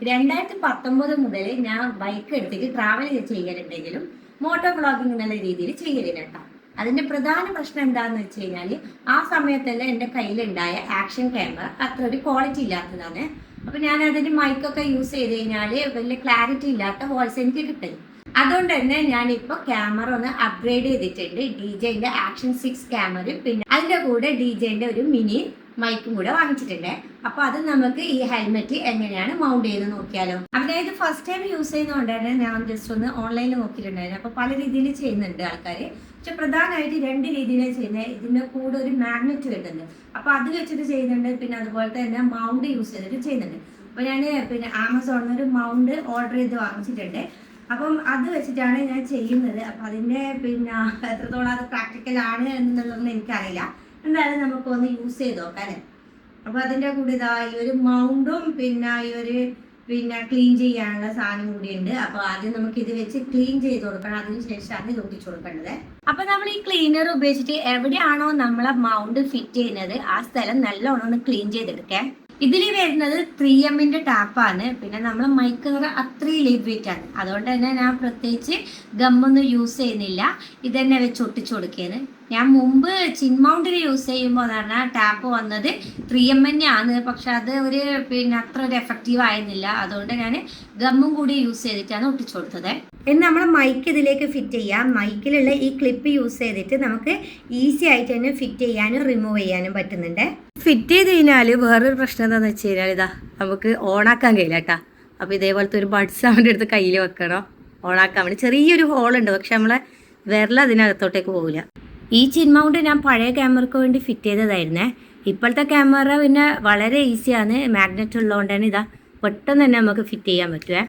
2019 മുതൽ ഞാൻ ബൈക്ക് എടുത്തിട്ട് ട്രാവൽ ചെയ്യലുണ്ടെങ്കിലും മോട്ടോർ വ്ളോഗിംഗ് എന്നുള്ള രീതിയിൽ ചെയ്യലില്ല കേട്ടോ. അതിന്റെ പ്രധാന പ്രശ്നം എന്താണെന്ന് വെച്ച് കഴിഞ്ഞാൽ ആ സമയത്തല്ല എൻ്റെ കയ്യിലുണ്ടായ ആക്ഷൻ ക്യാമറ അത്ര ഒരു ക്വാളിറ്റി ഇല്ലാത്തതാണ്. അപ്പൊ ഞാൻ അതിന്റെ മൈക്കൊക്കെ യൂസ് ചെയ്ത് കഴിഞ്ഞാൽ വലിയ ക്ലാരിറ്റി ഇല്ലാത്ത വോയിസ് എനിക്ക് കിട്ടും. അതുകൊണ്ട് തന്നെ ഞാനിപ്പോൾ ക്യാമറ ഒന്ന് അപ്ഗ്രേഡ് ചെയ്തിട്ടുണ്ട്. DJIന്റെ ആക്ഷൻ 6 ക്യാമറയും പിന്നെ അതിന്റെ കൂടെ DJIന്റെ ഒരു മിനി മൈക്കും കൂടെ വാങ്ങിച്ചിട്ടുണ്ട്. അപ്പൊ അത് നമുക്ക് ഈ ഹെൽമെറ്റ് എങ്ങനെയാണ് മൗണ്ട് ചെയ്ത് നോക്കിയാലോ. അതായത് ഫസ്റ്റ് ടൈം യൂസ് ചെയ്യുന്നതുകൊണ്ട് തന്നെ ഞാൻ ജസ്റ്റ് ഒന്ന് ഓൺലൈനിൽ നോക്കിയിട്ടുണ്ടായിരുന്നു. അപ്പൊ പല രീതിയിൽ ചെയ്യുന്നുണ്ട് ആൾക്കാർ. പക്ഷെ പ്രധാനമായിട്ട് 2 രീതിയിലാണ് ചെയ്യുന്നത്. ഇതിന്റെ കൂടെ ഒരു മാഗ്നറ്റ് വരുന്നുണ്ട്, അപ്പൊ അത് വെച്ചിട്ട് ചെയ്യുന്നുണ്ട്. പിന്നെ അതുപോലെ തന്നെ മൗണ്ട് യൂസ് ചെയ്തിട്ട് ചെയ്യുന്നുണ്ട്. അപ്പൊ ഞാൻ പിന്നെ ആമസോണിൽ ഒരു മൗണ്ട് ഓർഡർ ചെയ്ത് വാങ്ങിച്ചിട്ടുണ്ട്. അപ്പം അത് വെച്ചിട്ടാണ് ഞാൻ ചെയ്യുന്നത്. അപ്പം അതിൻ്റെ പിന്നെ എത്രത്തോളം അത് പ്രാക്ടിക്കൽ ആണ് എന്നുള്ളതൊന്നും എനിക്കറിയില്ല. എന്തായാലും നമുക്കൊന്ന് യൂസ് ചെയ്ത് നോക്കാം അല്ലേ. അപ്പോൾ അതിൻ്റെ കൂടെ ഇതാ ഈ ഒരു മൗണ്ടും പിന്നെ ഈ ഒരു പിന്നെ ക്ലീൻ ചെയ്യാനുള്ള സാധനം കൂടിയുണ്ട്. അപ്പോൾ ആദ്യം നമുക്ക് ഇത് വെച്ച് ക്ലീൻ ചെയ്ത് കൊടുക്കണം. അതിന് ശേഷമാണ് ഇത് ഒട്ടിച്ചു കൊടുക്കേണ്ടത്. അപ്പോൾ നമ്മൾ ഈ ക്ലീനർ ഉപയോഗിച്ചിട്ട് എവിടെയാണോ നമ്മളെ മൗണ്ട് ഫിറ്റ് ചെയ്യുന്നത് ആ സ്ഥലം നല്ലോണം ഒന്ന് ക്ലീൻ ചെയ്തെടുക്കാം. ഇതിൽ വരുന്നത് 3M ടാപ്പാണ്. പിന്നെ നമ്മൾ മൈക്കർ അത്രയും ലൈറ്റ് വെയിറ്റ് ആണ്. അതുകൊണ്ട് തന്നെ ഞാൻ പ്രത്യേകിച്ച് ഗമ്മൊന്നും യൂസ് ചെയ്യുന്നില്ല. ഇതന്നെ വെച്ച് ഒട്ടിച്ചു കൊടുക്കുകയാണ്. ഞാൻ മുമ്പ് ചിൻമൗണ്ടിൽ യൂസ് ചെയ്യുമ്പോൾ എന്ന് പറഞ്ഞാൽ ടാപ്പ് വന്നത് 3M ആണ്. പക്ഷെ അത് ഒരു പിന്നെ അത്ര ഒരു എഫക്റ്റീവ് ആയിരുന്നില്ല. അതുകൊണ്ട് ഞാൻ ഗമ്മും കൂടി യൂസ് ചെയ്തിട്ടാണ് ഒട്ടിച്ചു കൊടുത്തത്. ഇനി നമ്മൾ മൈക്ക് ഇതിലേക്ക് ഫിറ്റ് ചെയ്യാം. മൈക്കിലുള്ള ഈ ക്ലിപ്പ് യൂസ് ചെയ്തിട്ട് നമുക്ക് ഈസി ആയിട്ട് തന്നെ ഫിറ്റ് ചെയ്യാനും റിമൂവ് ചെയ്യാനും പറ്റുന്നുണ്ട്. ഫിറ്റ് ചെയ്ത് കഴിഞ്ഞാൽ വേറൊരു പ്രശ്നം എന്താണെന്ന് വെച്ച് കഴിഞ്ഞാൽ ഇതാ നമുക്ക് ഓണാക്കാൻ കഴിയില്ല കേട്ടോ. അപ്പോൾ ഇതേപോലത്തെ ഒരു ബഡ്സ് അവൻ്റെ അടുത്ത് കയ്യിൽ വെക്കണം ഓണാക്കാൻ വേണ്ടി. ചെറിയൊരു ഹോളുണ്ട്, പക്ഷെ നമ്മളെ വിരൽ അതിനകത്തോട്ടേക്ക് പോകില്ല. ഈ ചിൻമൗണ്ട് ഞാൻ പഴയ ക്യാമറയ്ക്ക് വേണ്ടി ഫിറ്റ് ചെയ്തതായിരുന്നേ. ഇപ്പോഴത്തെ ക്യാമറ പിന്നെ വളരെ ഈസിയാണ്, മാഗ്നറ്റ് ഉള്ളതുകൊണ്ട് തന്നെ ഇതാ പെട്ടെന്ന് തന്നെ നമുക്ക് ഫിറ്റ് ചെയ്യാൻ പറ്റുമേ.